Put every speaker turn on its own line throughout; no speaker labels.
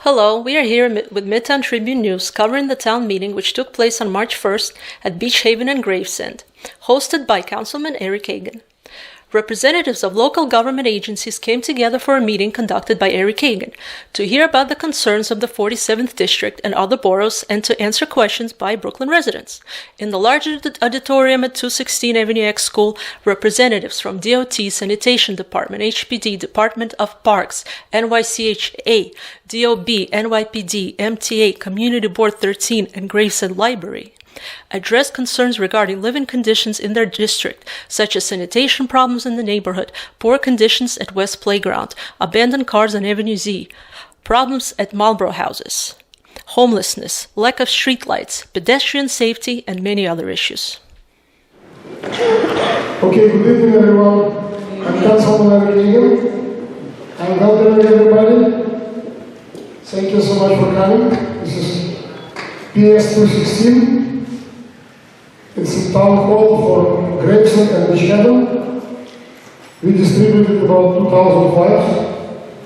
Hello, we are here with Midtown Tribune News covering the town meeting which took place on March 1st at Beach Haven and Gravesend, hosted by Councilman Eric Hagan. Representatives of local government agencies came together for a meeting conducted by Eric Hagan to hear about the concerns of the 47th District and other boroughs and to answer questions by Brooklyn residents. In the large auditorium at 216 Avenue X School, representatives from DOT, Sanitation Department, HPD, Department of Parks, NYCHA, DOB, NYPD, MTA, Community Board 13, and Gravesend Library addressed concerns regarding living conditions in their district, such as sanitation problems in the neighborhood, poor conditions at West Playground, abandoned cars on Avenue Z, problems at Marlboro houses, homelessness, lack of streetlights, pedestrian safety, and many other issues.
Okay, good evening everyone. I'm Councilman Eric Hagan. I'm welcoming everybody. Thank you so much for coming. This is PS 216. It's a town hall for Gravesend and Beach Haven. We distributed about 2,000 flyers.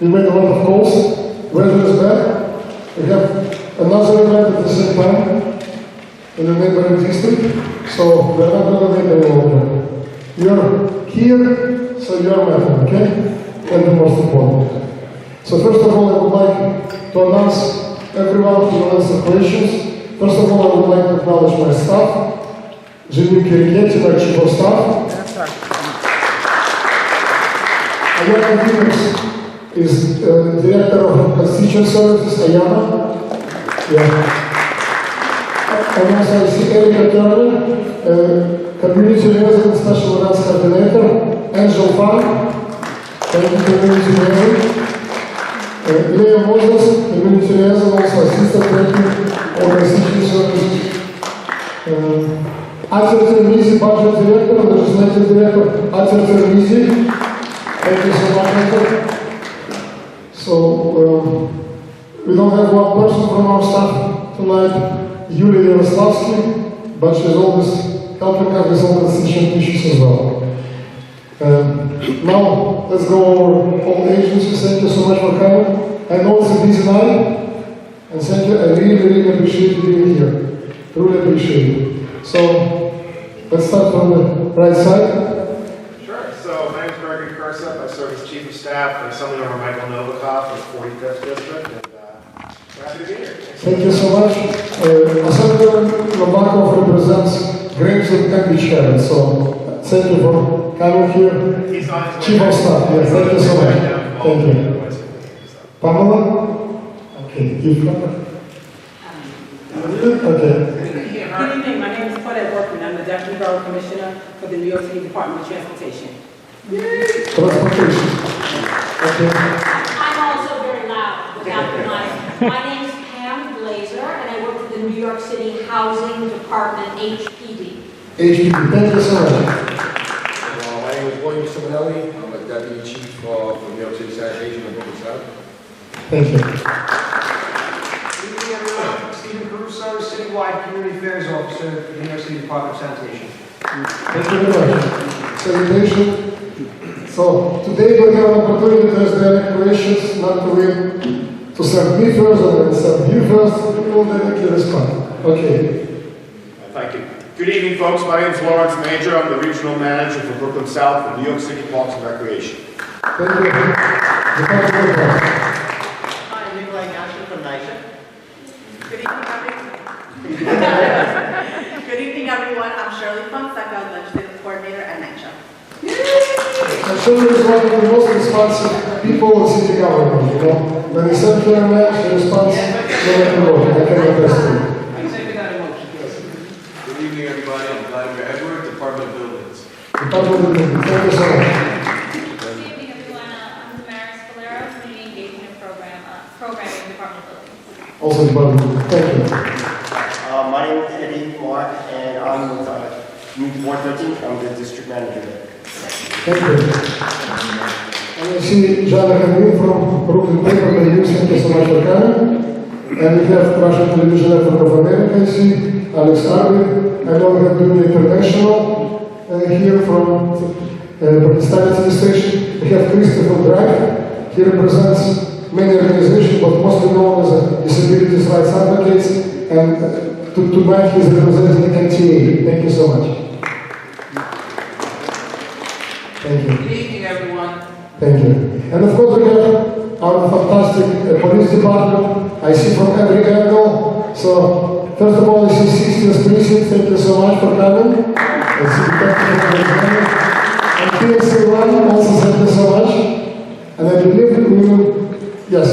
We made a lot of calls. Weather is bad. We have another event at the same time in the neighboring district, so we're not going to make any more. You're here, so you're matter, okay? And the most important. So first of all, I would like to announce everyone who will answer questions. First of all, I would like to acknowledge my staff. Jimmy Kiriketti, my chief of staff. Ayana Dimas is director of constituent services, Ayana. Yeah. And also I see Erika Turner, community resident special events coordinator, Angel Farm, community resident. Leah Moses, community resident, also assistant director of constituent services. Atir Termizi, budget director, legislative director, Atir Termizi. Thank you so much, Atir. So, we don't have one person from our staff tonight, Yulia Yaroslavsky, but she's always helping us with all constituent issues as well. Now, let's go over all agencies. Thank you so much for coming. I know it's a busy night, and thank you. I really appreciate you being here. Truly appreciate it. So, let's start from the right side.
Sure. So, my name is Gregory Kursup. I serve as Chief of Staff for Assemblyman Michael Novikov in the 45th District, and we're happy to be here.
Thank you so much. Assemblyman Novikov represents Gravesend and Beach Haven, so thank you for coming here.
He's on his way.
Chief of Staff, yes, thank you so much. Thank you. Pamela? Okay, give Pamela. Okay.
Good evening, my name is Claudette Workman. I'm the Deputy Borough Commissioner for the New York City Department of Transportation.
Transportation. Okay.
I'm also very loud without the mic. My name is Pam Glazer, and I work for the New York City Housing Department, HPD.
HPD, thank you so much.
My name is William Simonelli. I'm a Deputy Chief for New York City Sanitation and Brooklyn South.
Thank you.
Good evening, everyone. Stephen Caruso, Citywide Community Affairs Officer for the New York City Department of Sanitation.
Thank you very much. Salutation. So, today we have an opportunity to ask direct questions, not to wait to serve me first and then serve you first. We will directly respond. Okay.
Thank you. Good evening, folks. My name is Lawrence Major. I'm the Regional Manager for Brooklyn South for New York City Parks and Recreation.
Thank you.
Hi, Nikolai Gashin from NYCHA.
Good evening, everyone.
Good evening, everyone. I'm Shirley Fonseca, Legislative Coordinator at NYCHA.
I'm sure you're one of the most responsive people in city government, you know. When you send here a match, the response, no matter what, I can attest to it.
Good evening, everybody. I'm Vladimir Edward, Department of Buildings.
Department of Buildings, thank you so much.
Good evening, everyone. I'm Damaris Valero, Community Engagement Programming, Department of Buildings.
Also Department of Buildings, thank you.
My name is Eddie Mark, and I'm with Community Board 13. I'm the District Manager there.
Thank you. And I see Jana Hamid from Brooklyn Paper News. Thank you so much for coming. And we have Russian Television Network of America. I see Alex Arvid. I know we have Dunya International here from Pakistan TV station. We have Christopher Drive. He represents many organizations, but mostly known as disability rights advocates, and tonight he's representing NTA. Thank you so much. Thank you.
Good evening, everyone.
Thank you. And of course, we have our fantastic police department. I see from every angle. So, first of all, I see 60th Precinct. Thank you so much for coming. I see and PSC1 also thank you so much. And I believe we will, yes,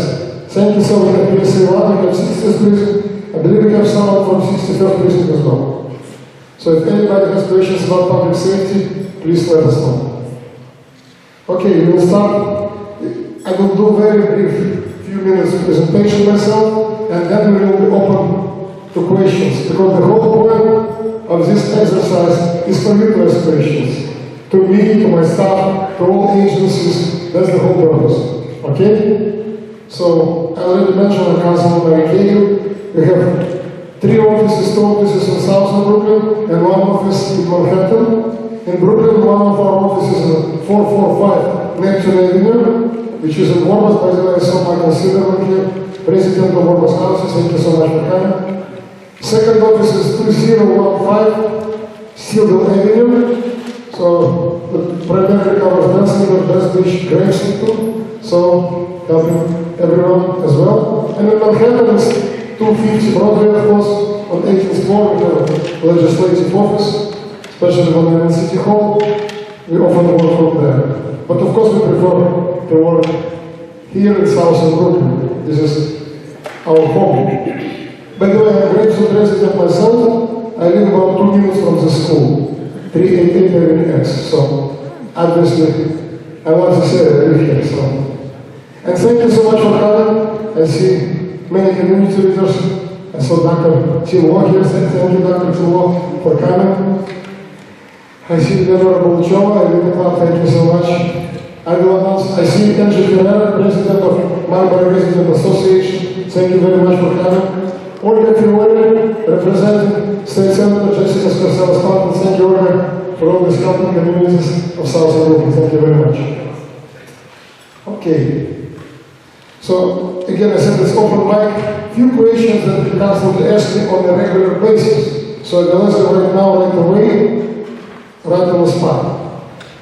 thank you so much at PSC1. We have 60th Precinct. I believe we have someone from 61st Precinct as well. So if anybody has questions about public safety, please let us know. Okay, we will start. I will do very brief, few minutes presentation myself, and then we will be open to questions, because the whole point of this exercise is for you to ask questions. To me, to my staff, to all agencies, that's the whole purpose. Okay? So, I already mentioned on Councilman Marikegin, we have 3 offices, 2 offices in South Brooklyn, and 1 office in Manhattan. In Brooklyn, one of our offices is 445 Neptune Avenue, which is in Warburg. By the way, I saw Michael Silverman here, President of Warburg Houses. Thank you so much for coming. Second office is 2015 Steeldale Avenue. So, the primarily covers Bensonville, West Beach, Graceland, so helping everyone as well. And in Manhattan is 250 Broadway, of course, on 18th floor, we have a legislative office. Especially when we're in City Hall, we often work from there. But of course we prefer to work here in South Brooklyn. This is our home. By the way, I'm a graduate resident myself. I live about 2 minutes from the school, 388 Avenue X. So obviously, I want to say I live here. So. And thank you so much for coming. I see many community leaders. I saw Dr. Tim Law here. Thank you, Dr. Tim Law, for coming. I see the Honorable Joe, I look up, thank you so much. I will announce, I see Andrew Ferreira, President of Marlborough Resident Association. Thank you very much for coming. Olga Fiore, representing State Senator Jessica Scarcella. Thank you, Olga, for all these helping communities of South Brooklyn. Thank you very much. Okay. So, again, I said it's open mic. Few questions that the council will ask me on a regular basis. So I will answer right now, right away. Right on the spot.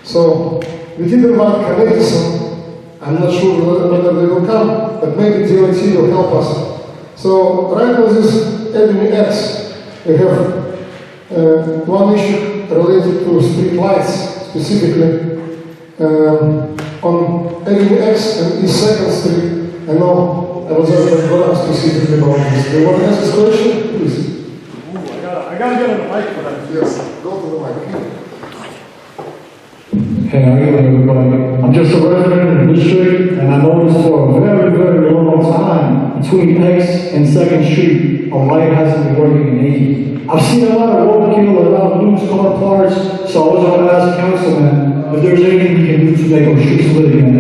So, we did invite Canadian. I'm not sure whether they will come, but maybe DOT will help us. So, right on this Avenue X, we have one issue related to street lights, specifically on Avenue X and East 2nd Street. I know I was already brought up specifically about this. Do you want to ask this question? Please.
I gotta get on the mic for that.
Yes, go to the mic.
Hey, how are you doing, everybody? I'm just a resident of the district, and I noticed for a very, very long time between X and 2nd Street, a light hasn't been working in ages. I've seen a lot of roadkill, a lot of loose car parts, so I was going to ask Councilman if there's anything we can do to make our streets lit again.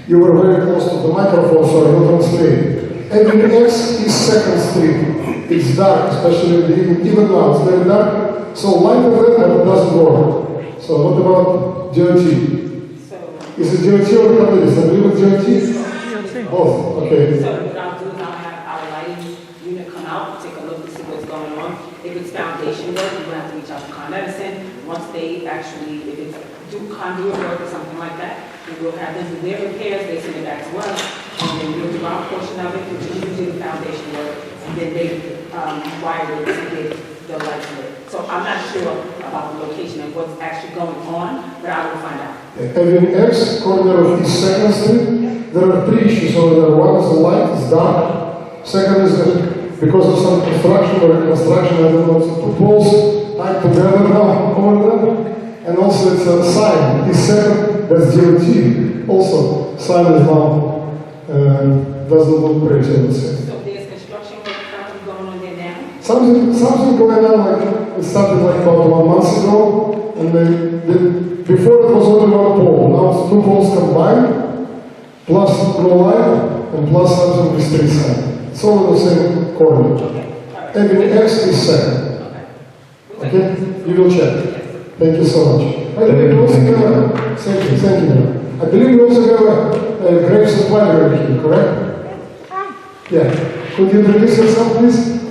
You were very close to the microphone, so I will translate. Avenue X is 2nd Street. It's dark, especially in the evening. Even now, it's very dark. So light of it doesn't work. So what about DOT? Is it DOT or the police? I believe it's DOT? Both, okay.
So what I'll do is I'll have our lighting unit come out, take a look to see what's going on. If it's foundation work, we're going to have to reach out to Con Edison. Once they actually, if it's do conduit work or something like that, we will have them do their repairs, they send it back to us, and then we'll do our portion of it, which is usually the foundation work, and then they wire it to get the lights lit. So I'm not sure about the location and what's actually going on, but I will find out.
Avenue X, corner of East 2nd Street, there are 3 issues over there. One is the light, it's dark. Second is that because of some construction or reconstruction, I don't know, it's 2 poles tied together now over there. And also it's a sign. East 2nd, that's DOT. Also, sign is now, doesn't look pretty, I would say.
So there's construction work currently going on there now?
Something going on, like, it started like about 1 month ago, and before it was only 1 pole, now it's 2 poles combined, plus no light, and plus something with street sign. It's all in the same corner. Avenue X is 2nd. Okay? You will check. Thank you so much. I believe we also have, thank you. I believe we also have Gravesend Library here, correct? Yeah. Could you introduce yourself, please?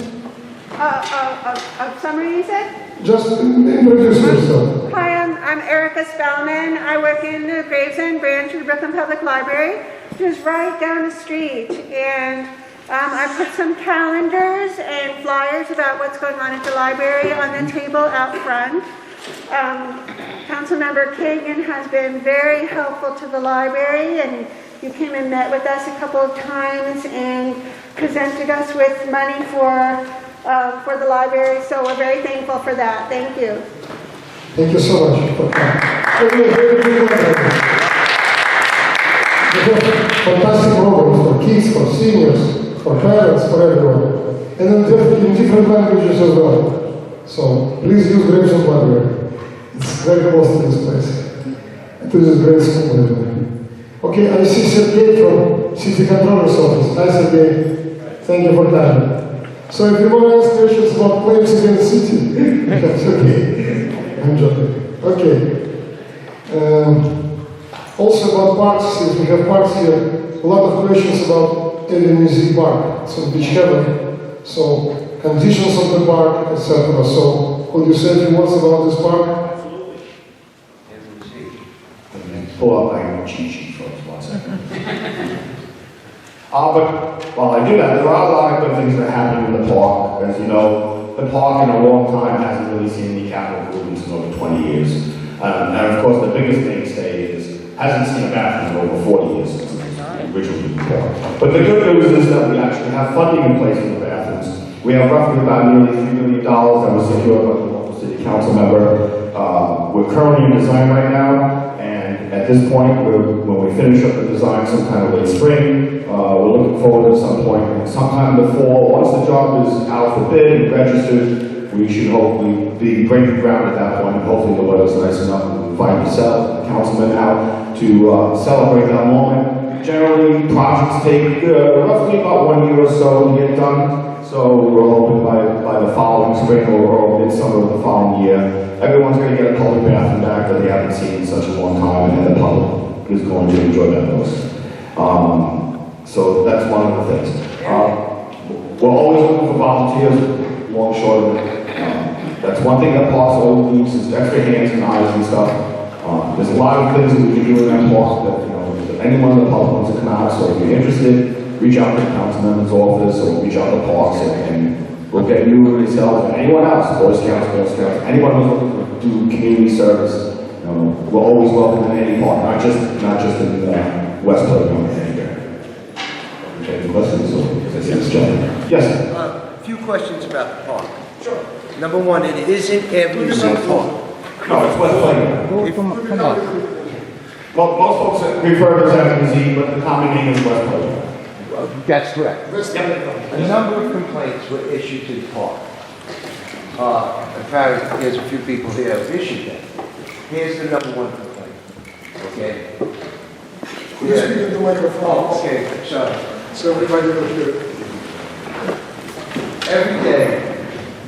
Summary, you said?
Just introduce yourself.
Hi, I'm Erica Spellman. I work in the Gravesend branch of the Brooklyn Public Library, which is right down the street. And I put some calendars and flyers about what's going on at the library on the table out front. Councilmember Kagan has been very helpful to the library, and you came and met with us a couple of times and presented us with money for the library, so we're very thankful for that. Thank you.
Thank you so much for coming. Fantastic programs for kids, for seniors, for parents, for everyone. And in different languages as well. So please use Gravesend Library. It's very close to this place. To this great school. Okay, I see Sergey from City Controller's Office. Hi Sergey. Thank you for coming. So if you want to ask questions about claims against the city, that's okay. I'm joking. Okay. Also about parks, since we have parks here, a lot of questions about Eden Music Park, so Beach Haven. So conditions of the park, etc. So could you say a few words about this park?
Pull up my cheat sheet for 1 second. But while I do that, there are a lot of good things that happen in the park. As you know, the park in a long time hasn't really seen any capital improvements in over 20 years. And of course, the biggest mainstay is hasn't seen a bathroom in over 40 years since it was originally before. But the good news is that we actually have funding in place for the bathrooms. We have roughly about nearly $3 million that was secured by the local city council member. We're currently in design right now, and at this point, when we finish up the design sometime late spring, we're looking forward to some point, sometime in the fall. Once the job is out for bid and registered, we should hopefully be breaking ground at that point, and hopefully the weather's nice enough and invite yourself, the councilman out to celebrate that moment. Generally, projects take roughly about 1 year or so to get done. So we're hoping by the following spring or midsummer of the following year, everyone's going to get a public bathroom back that they haven't seen in such a long time, and the public is going to enjoy that most. So that's one of the things. We're always looking for volunteers, long, short of it. That's one thing that parks always needs is extra hands and eyes and stuff. There's a lot of things that we can do in that park that, anyone in the public wants to come out. So if you're interested, reach out to the councilman's office or reach out to parks, and we'll get you and yourself and anyone else, Boy Scouts, Girl Scouts, anyone who's looking to do community service. We're always welcome in any park, not just in West Playground or anywhere. Okay, questions? Yes.
A few questions about the park. Sure. Number one, it isn't every single park.
No, it's West Playground. Come on. Well, most folks refer to it as a Z, but the common name is West Playground.
That's correct. A number of complaints were issued to the park. In fact, there's a few people here who issued them. Here's the number one complaint. Okay?
Could you speak into the microphone?
Oh, okay, sorry.
So everybody will hear it.
Every day,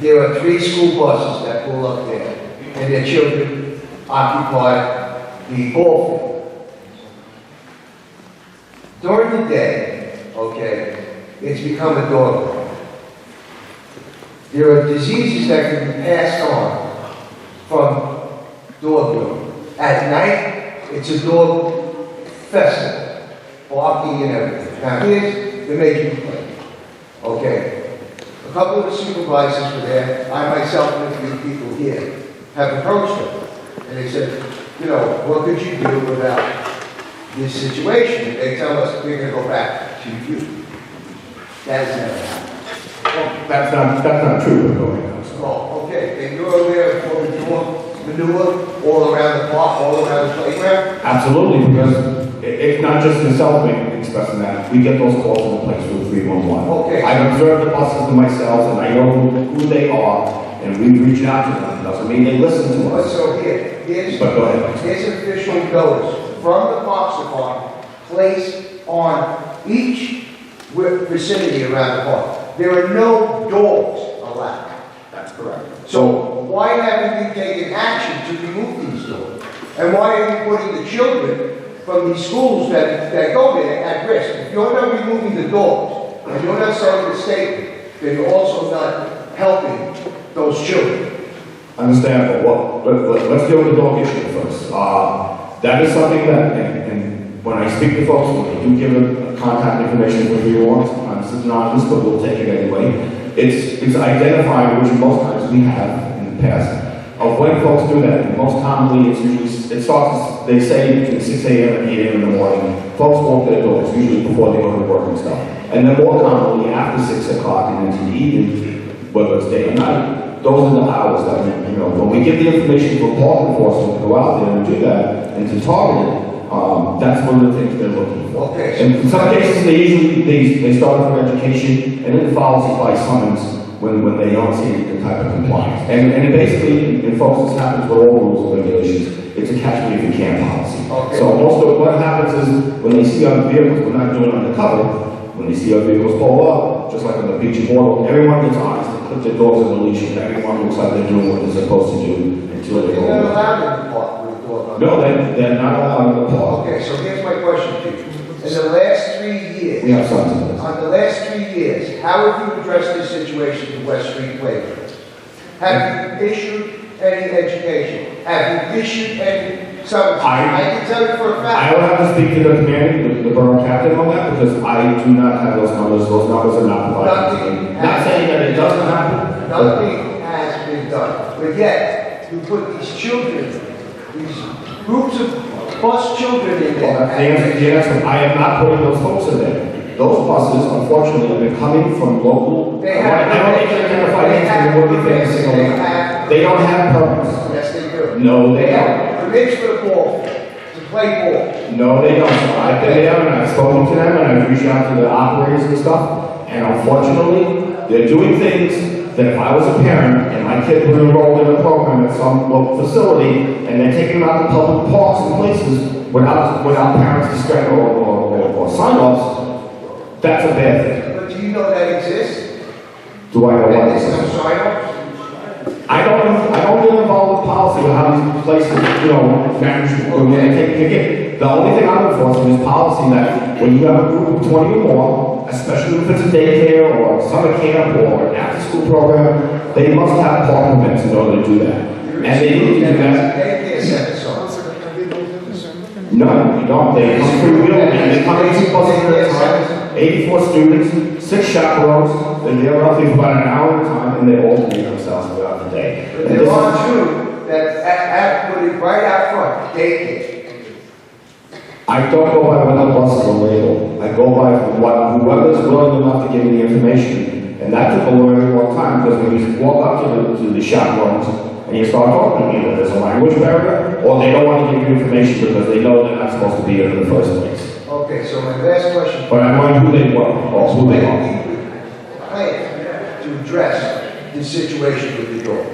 there are 3 school buses that pull up there, and their children occupy the ball field. During the day, okay, it's become a dog park. There are diseases that can be passed on from dog walking. At night, it's a dog festival, barking and everything. Now here's the major complaint. Okay, a couple of the supervisors were there. I myself and a few people here have approached them, and they said, what could you do about this situation? And they tell us we're going to go back to you. That has never happened.
Well, that's not true.
Oh, okay. And you're there for the manure all around the park, all around the playground?
Absolutely, because it's not just myself expressing that. We get those calls in the place with 311.
Okay.
I've observed the buses to myself, and I know who they are, and we've reached out to them. Doesn't mean they listen to us.
So here's
But go ahead.
Here's official notice from the Parks Department placed on each vicinity around the park. There are no dogs allowed.
That's correct.
So why haven't you taken action to remove these dogs? And why are you putting the children from these schools that go there at risk. If you're not removing the dogs, and you're not sending a statement, then you're also not helping those children.
Understandable. Well, let's deal with the dog issue first. That is something that, and when I speak to folks, when they do give a contact information for you want, this is anonymous, but we'll take it anyway. It's identifying, which most times we have in the past, of when folks do that. And most commonly, it starts, they say, between 6 a.m. and 8 a.m. in the morning. Folks walk their dogs, usually before they go to work and stuff. And then more commonly, after 6 o'clock and into the evening, whether it's day or night, those are the hours that, when we give the information for park enforcement to go out there and do that, and to target it, that's one of the things they're looking for.
Okay.
And in some cases, they start off for education, and then it follows it by summons when they don't see the type of compliance. And it basically, in folks, this happens with all rules and regulations. It's a catch me if you can policy.
Okay.
So most of what happens is, when they see other vehicles, we're not doing it undercover, when they see other vehicles pull up, just like on the beach and boardwalk, everyone gets honest, they put their dogs on the leash, and everyone looks like they're doing what they're supposed to do until they go
They're not
home.
allowed in the park with a dog on.
No, they're not allowed in the park.
Okay, so here's my question to you. In the last 3 years,
We have something to this.
on the last 3 years, how have you addressed this situation in West Street Playground? Have you issued any education? Have you issued any summonses? I can tell you for a
I
fact.
will have to speak to the commander, the borough captain on that, because I do not have those numbers. Those numbers are not provided to me. Not saying that it doesn't happen. but-
Nothing has been done. But yet, you put these children, these groups of bus children in there.
The answer, I am not putting those folks in there. Those buses, unfortunately, have been coming from local.
They have-
I don't think they identify anything that would be famous. They don't have permits.
Yes, they do.
No,
They
they don't.
have permits for the ball, to play ball.
No, they don't. I've been there and I've spoken to them and I've reached out to the operators and stuff. And unfortunately, they're doing things that if I was a parent and my kid was enrolled in a program at some local facility and they're taking them out to public parks and places without parents' discretion or sign-offs, that's a bad thing.
But do you know that exists?
Do I know what
And
this
there's no
is?
sign-offs?
I don't get involved with policy or how these places, manage when they take a ticket. The only thing I'm enforcing is policy that when you have a group of 20 or more, especially if it's a daycare or a summer camp or an after-school program, they must have park permits in order to do that. And they need to do that.
Daycare center, so.
No, you don't. They come free-wheel and they come in 2 buses at a time. 84 students, 6 chaperones. They're there roughly for about an hour at a time and they alternate themselves throughout the day.
But
And
there
this is-
are two that put it right out front, daycare.
I don't go by what the buses are labeled. I go by whoever's willing enough to give me the information. And that took a very long time because when you walk up to the chaperones and you start talking to them, there's a language barrier or they don't want to give you information because they know they're not supposed to be here in the first place.
Okay, so my last question.
But I want who they were or who they are.
Plan to address this situation with the dogs.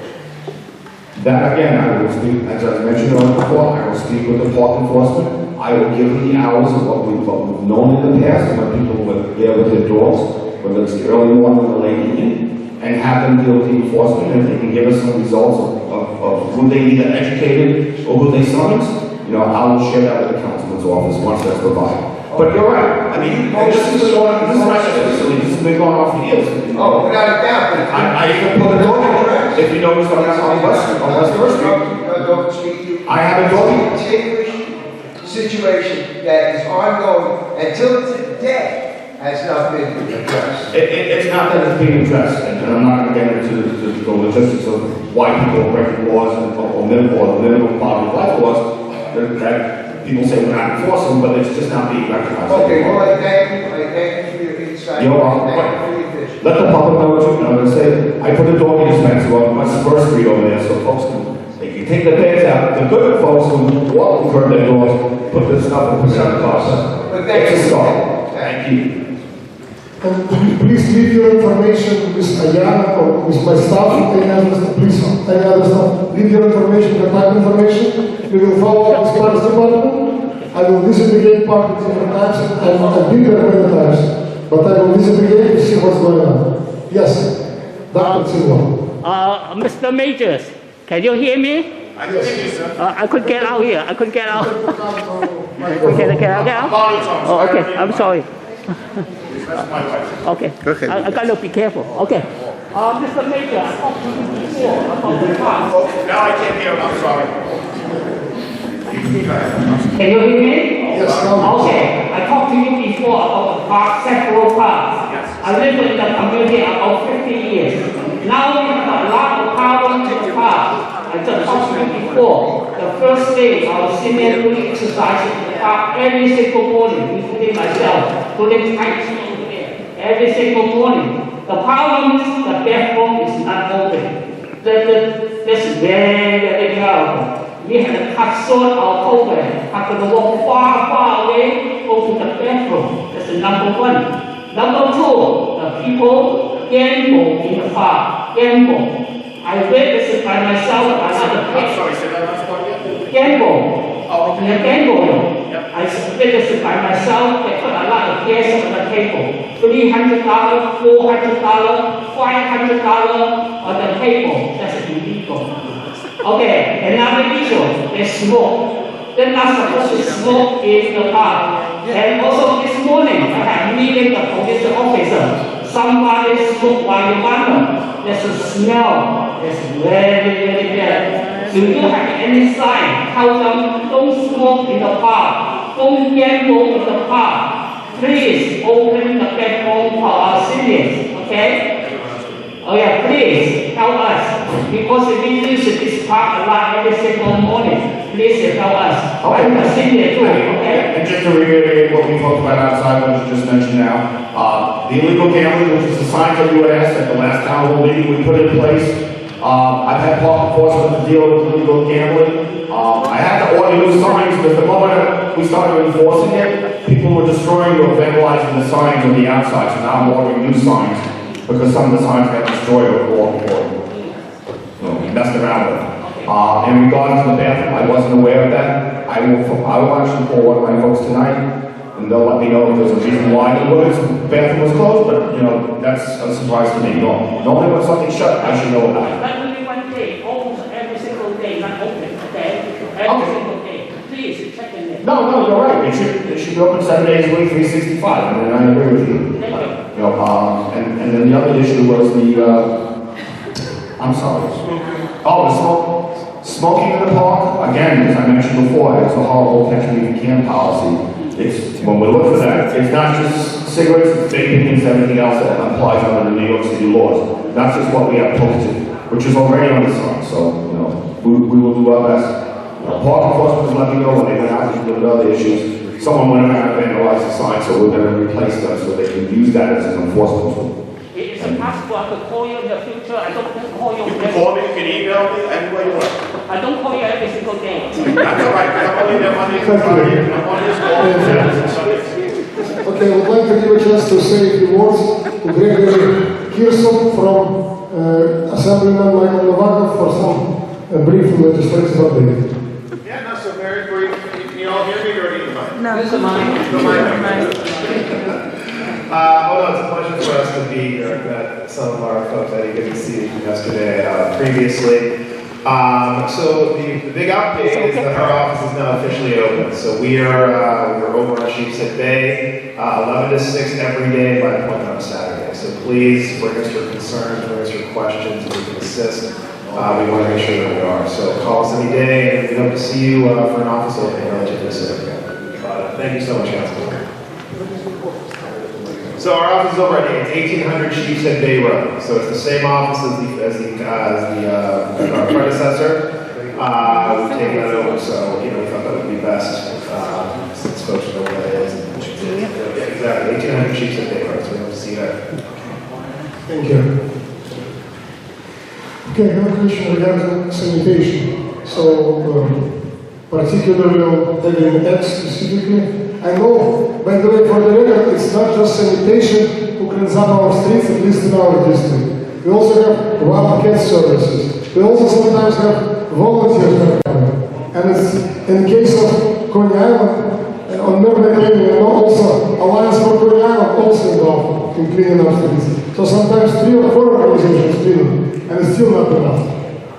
That again, I will speak, as I mentioned before, I will speak with the park enforcement. I will give them the hours of what we've known in the past and when people were there with their dogs, whether it's the early morning or the late evening, and have them deal with the enforcement. And if they can give us some results of who they either educated or who they summoned, I will share that with the councilman's office once that's provided. But you're right. I mean, this has been going on for years.
Oh, without a doubt.
I even put a dog in there. If you notice on West First Street, I have a dog.
Continuous situation that is ongoing until today has not been addressed.
It's not that it's being addressed, and I'm not going to get into the logistics of why people are breaking laws or minimum quality of life laws that people say we're not enforcing, but it's just not being recognized.
Okay, well, I thank you for your insight.
You're welcome.
Thank you for your vision.
Let the public know what you know. They say, I put a dog dispenser on West First Street over there so folks can take the bags out. The good folks who walk over their doors, put this stuff and put it on the car. It's a start. Thank you.
And please leave your information with Ayana or with my staff, any other, please, any other staff. Leave your information, contact information. We will follow up with Parks Department. I will visit the gate park at different times. I've been there many times, but I will visit the gate to see what's going on. Yes, Dr. Silva.
Mr. Majors, can you hear me?
I can hear you, sir.
I couldn't get out here. I couldn't get out. Oh, okay, I'm sorry.
That's my wife.
Okay. I gotta be careful. Okay. Mr. Major, I talked to you before about the past.
Now I can't hear, I'm sorry.
Can you hear me?
Yes,
Okay. I talked to you before about the park, several parks.
Yes.
I lived in the community about 50 years. Now we have a lot of power to the park. I just talked to you before. The first day, our senior doing exercise in the park every single morning, including myself, doing Tai Chi over there every single morning. The problem is the bathroom is not open. That's very, very terrible. We had to cut short our program. Have to walk far, far away, go to the bathroom. That's number one. Number two, the people gamble in the park. Gamble. I read this by myself.
I'm sorry, say that last part again?
Gamble.
Oh, okay.
The gamble. I read this by myself. They put a lot of gas on the table. $300, $400, $500 on the table. That's illegal. Okay, another issue, they smoke. They're not supposed to smoke in the park. And also this morning, I have meeting the police officer. Somebody smoke marijuana. There's a smell. It's very, very bad. Do you have any sign? Tell them don't smoke in the park. Don't gamble in the park. Please open the bathroom for our seniors. Okay? Oh yeah, please help us. Because we use this park a lot every single morning. Please help us. I'm a senior too, okay?
And just to reiterate what we talked about outside, what you just mentioned now, the illegal gambling, which is the signs that you had asked at the last town hall meeting, we put in place. I've had park enforcement to deal with illegal gambling. I had to order new signs because the moment we started enforcing it, people were destroying or vandalizing the signs on the outside. So now I'm ordering new signs because some of the signs got destroyed or messed around with. In regards to the bathroom, I wasn't aware of that. I will actually call one of my folks tonight, and they'll let me know if there's a reason why the bathroom was closed, but that's a surprise to me. Normally when something's shut, I should know about it.
But only one day, almost every single day, not open, okay? Every single day. Please check in there.
No, you're right. It should be open 7 days a week, 365, and I agree with you.
Thank you.
And then the other issue was I'm sorry. Oh, smoking in the park, again, as I mentioned before, it's a horrible catch me if you can policy. It's, when we look for that, it's not just cigarettes, it's vaping and everything else that applies under the New York City laws. Not just what we have posted, which is already on the sign. So, we will do our best. Park enforcement has let me know when they went out with other issues. Someone went around and vandalized the sign, so we're going to replace them so they can use that as an enforcement tool.
Is it possible I could call you in the future? I don't call you.
You can call me, you can email me, any way you want.
I don't call you every single day.
That's all right, I'm only there Monday through Friday, and I'm on this call on Saturdays and Sundays.
Okay, I would like to give a chance to say a few words to Gregory Kirsten from Assemblyman Michael Novakov for some brief legislative update.
Yeah, no, so very brief. Can you all hear me or need the mic?
No.
Use the mic.
The mic. Hold on, it's a pleasure for us to be here. I've met some of our folks I didn't get to see yesterday previously. So the big update is that our office is now officially open. So we're over on Sheepshead Bay, 11 to 6 every day by appointment on Saturday. So please bring us your concerns, bring us your questions, and we can assist. We want to make sure that we are. So call us any day, and we hope to see you for an office opening relatively soon. Thank you so much, Councilman. So our office is over at 1800 Sheepshead Bay Road. So it's the same office as our predecessor. We've taken that over, so we thought that would be best since folks know where that is. Yeah, exactly, 1800 Sheepshead Bay Road. So we hope to see you there.
Thank you. Okay, I have a question regarding sanitation. So, particularly on Devon X specifically, I know, by the way, for the record, it's not just sanitation who cleans up our streets, at least in our district. We also have wildcat services. We also sometimes have volunteers that come. And it's in case of Coney Island, on Mermaid Lane, and also Alliance for Coney Island also involved in cleaning our streets. So sometimes 3 or 4 organizations clean, and it's still not enough.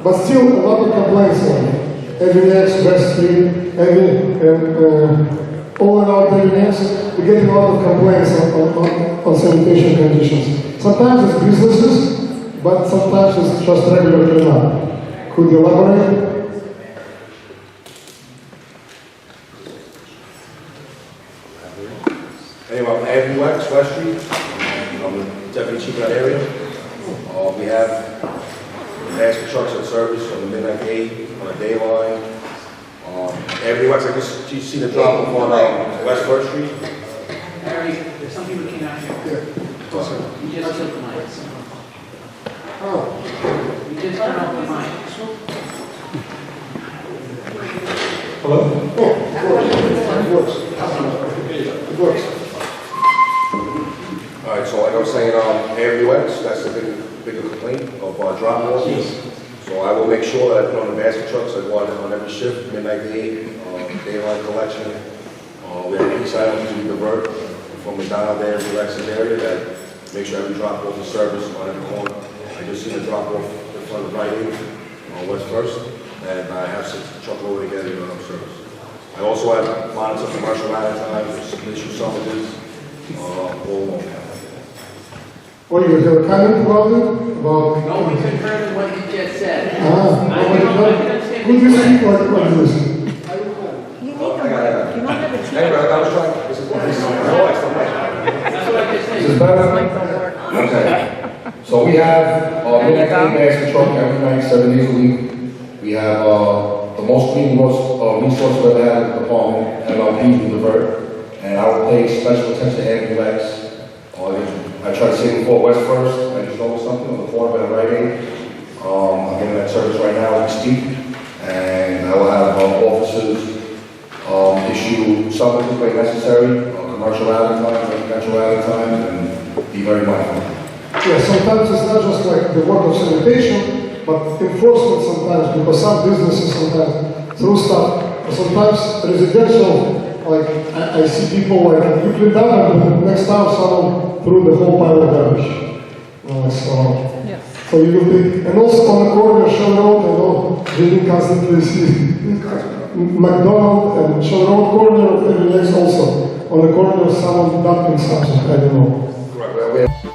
But still a lot of complaints on Avenue X, West Street, all around Berliners, we're getting a lot of complaints on sanitation conditions. Sometimes it's businesses, but sometimes it's just regular cleanup. Could you elaborate?
Anyway, I'm Andrew Wax, West Street. I'm the deputy chief of that area. We have basket trucks in service on the midnight gate, on a day line. Andrew Wax, I guess you see the drop off on West First Street.
Harry, there's some people came out here. You just took the mic.
Oh.
You just turned off the mic.
Hello? Oh, it works. It works.
All right, so like I was saying, AWX, that's the bigger complaint of drop-offs. So I will make sure that I put on the basket trucks, I go on every shift, midnight to 8, daylight collection. We have peace items we divert from McDonald there to Alexis area that make sure every drop-off is serviced on every corner. I just seen a drop-off in front of Rite Aid on West First, and I have 6 truckload together in service. I also have monitored commercial line times, issue summages, all along.
What do you have a comment about it? About
No, we concur with what you just said.
Could you speak like this?
Anyway, I was trying, this is This is better? Okay. So we have midnight basket truck every night, 7 days a week. We have the most clean resource we've ever had in the department, MLP to divert. And I will pay special attention to ambulance. I try to say before West First, I just noticed something on the corner by the Rite Aid. I'm getting that service right now as we speak. And I will have officers issue summages where necessary, commercial outing times, residential outing times, and be very mindful.
Yeah, sometimes it's not just like the work of sanitation, but enforcement sometimes, because some businesses sometimes through stuff, or sometimes residential, like I see people like, you clean down and next time someone threw the whole pile of garbage. So you will be, and also on the corner, Shell Road, I know, Jimmy constantly see McDonald and Shell Road corner of every next also. On the corner, someone dumping something, I don't know.
Correct.